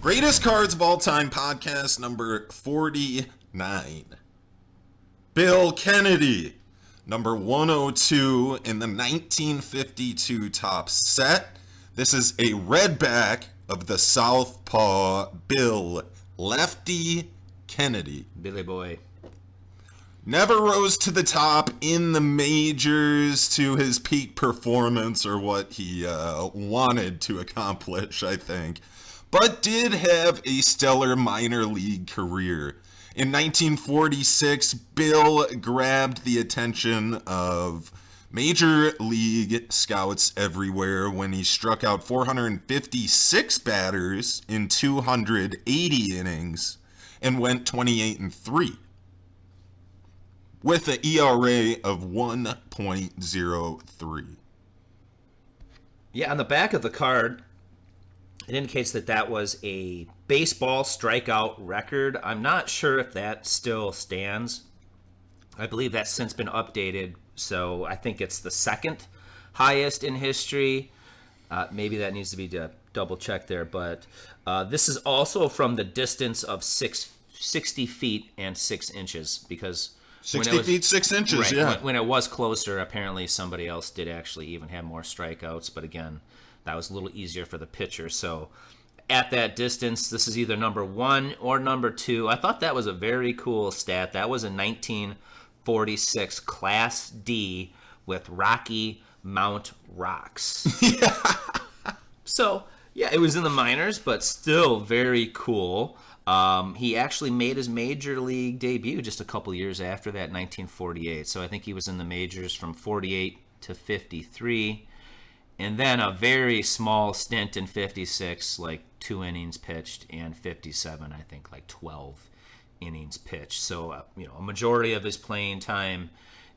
Greatest Cards of All Time podcast number 49. Bill Kennedy, number 102 in the 1952 Topps set. This is a redback of the Southpaw Bill Lefty Kennedy. Billy boy. Never rose to the top in the majors to his peak performance or what he wanted to accomplish, I think, but did have a stellar minor league career. In 1946, Bill grabbed the attention of major league scouts everywhere when he struck out 456 batters in 280 innings and went 28-3. with an ERA of 1.03. Yeah, on the back of the card, it indicates that that was a baseball strikeout record. I'm not sure if that still stands. I believe that's since been updated, so I think it's the second highest in history. Maybe that needs to be double checked there, but this is also from the distance of 60 feet and 6 inches, because 60 feet, 6 inches, right, yeah. When it was closer, apparently somebody else did actually even have more strikeouts, but again, that was a little easier for the pitcher. So at that distance, this is either number 1 or number 2. I thought that was a very cool stat. That was a 1946 Class D with Rocky Mount Rocks. Yeah. So, yeah, it was in the minors, but still very cool. He actually made his major league debut just a couple years after that, 1948. So I think he was in the majors from 48 to 53. And then a very small stint in 56, like 2 innings pitched, and 57, I think, like 12 innings pitched. So, a majority of his playing time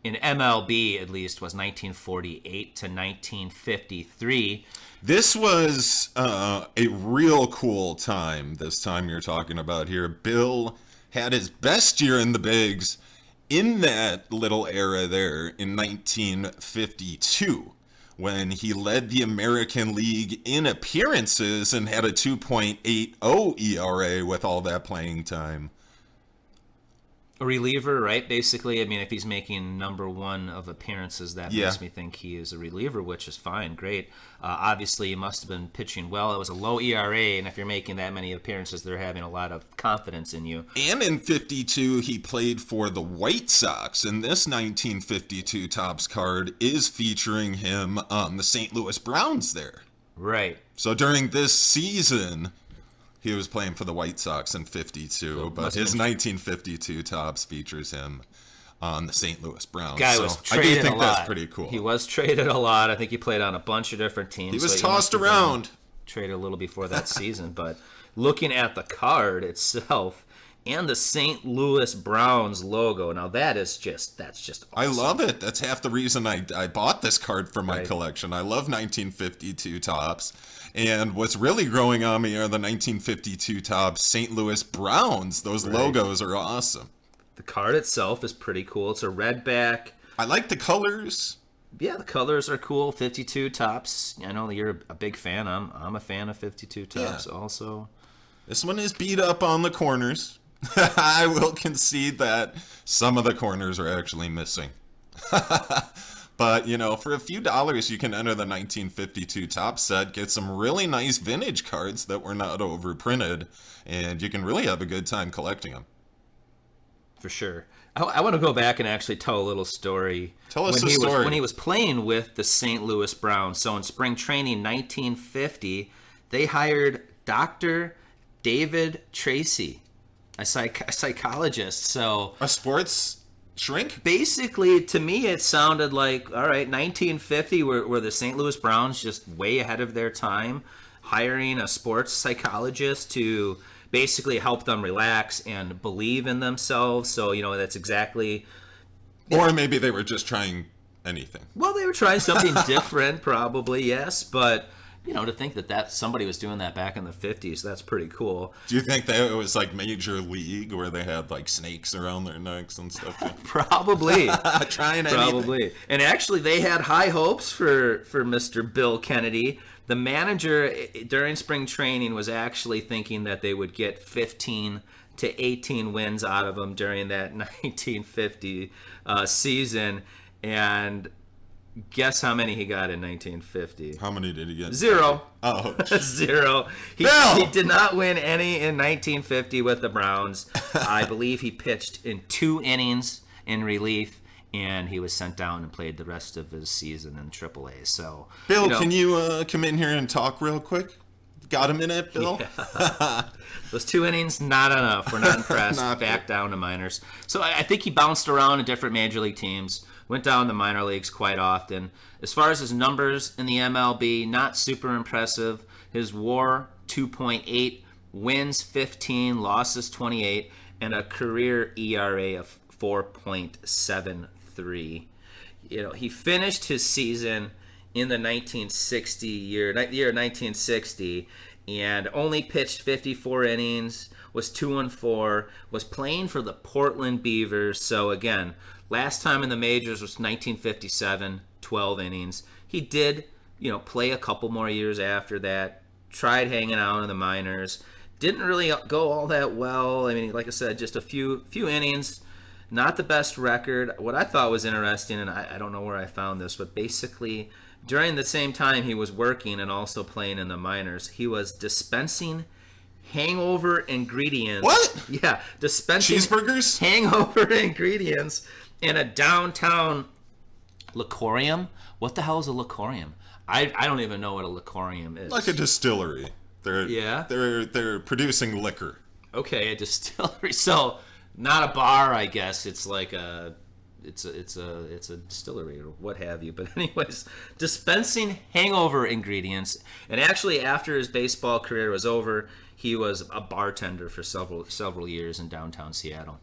in MLB, at least, was 1948 to 1953. This was a real cool time, this time you're talking about here. Bill had his best year in the bigs in that little era there in 1952, when he led the American League in appearances and had a 2.80 ERA with all that playing time. A reliever, right? Basically, I mean, if he's making number 1 of appearances, that makes me think he is a reliever, which is fine, great. Obviously, he must have been pitching well. It was a low ERA, and if you're making that many appearances, they're having a lot of confidence in you. And in 52, he played for the White Sox, and this 1952 Topps card is featuring him on the St. Louis Browns there. Right. So during this season, he was playing for the White Sox in 52, but his 1952 Topps features him on the St. Louis Browns. Guy was traded I do think a lot. That's pretty cool. He was traded a lot. I think he played on a bunch of different teams. He was tossed around. Traded a little before that season, but looking at the card itself and the St. Louis Browns logo, now that's just awesome. I love it. That's half the reason I bought this card for my collection. I love 1952 Topps. And what's really growing on me are the 1952 Topps St. Louis Browns. Those logos are awesome. The card itself is pretty cool. It's a red back. I like the colors. Yeah, the colors are cool. 52 Topps. I know you're a big fan. I'm a fan of 52 Topps also. This one is beat up on the corners. I will concede that some of the corners are actually missing. But, for a few dollars, you can enter the 1952 Topps set, get some really nice vintage cards that were not overprinted, and you can really have a good time collecting them. For sure. I want to go back and actually tell a little story. Tell us a story. When he was playing with the St. Louis Browns, so in spring training 1950, they hired Dr. David Tracy, a psychologist. So a sports shrink? Basically, to me, it sounded like, all right, 1950, were the St. Louis Browns just way ahead of their time, hiring a sports psychologist to basically help them relax and believe in themselves. So, that's exactly... Or maybe they were just trying anything. Well, they were trying something different, probably, yes, but... to think that somebody was doing that back in the 50s, that's pretty cool. Do you think that it was like Major League where they had like snakes around their necks and stuff? Probably. Trying anything. Probably. And actually, they had high hopes for Mr. Bill Kennedy The manager during spring training was actually thinking that they would get 15 to 18 wins out of him during that 1950 season. And guess how many he got in 1950? How many did he get? 0. Oh. 0. He did not win any in 1950 with the Browns. I believe he pitched in 2 innings in relief, and he was sent down and played the rest of his season in AAA. So, Bill, can you come in here and talk real quick? Got a minute, Bill? Yeah. Those 2 innings, not enough. We're not impressed. Back down to minors. So I think he bounced around in different major league teams. Went down to minor leagues quite often. As far as his numbers in the MLB, not super impressive. His WAR 2.8, wins 15, losses 28, and a career ERA of 4.73. He finished his season in the 1960 year 1960, and only pitched 54 innings. Was 2-4. Was playing for the Portland Beavers. So again, last time in the majors was 1957, 12 innings. He did, play a couple more years after that. Tried hanging out in the minors. Didn't really go all that well. I mean, like I said, just a few innings. Not the best record. What I thought was interesting, and I don't know where I found this, but basically during the same time he was working and also playing in the minors, he was dispensing hangover ingredients. What? Yeah, dispensing cheeseburgers? Hangover ingredients in a downtown lacorium. What the hell is a lacorium? I don't even know what a lacorium is. Like a distillery. They're producing liquor. Okay, a distillery. So not a bar, I guess. It's like it's a distillery or what have you. But anyways, dispensing hangover ingredients. And actually, after his baseball career was over, he was a bartender for several years in downtown Seattle.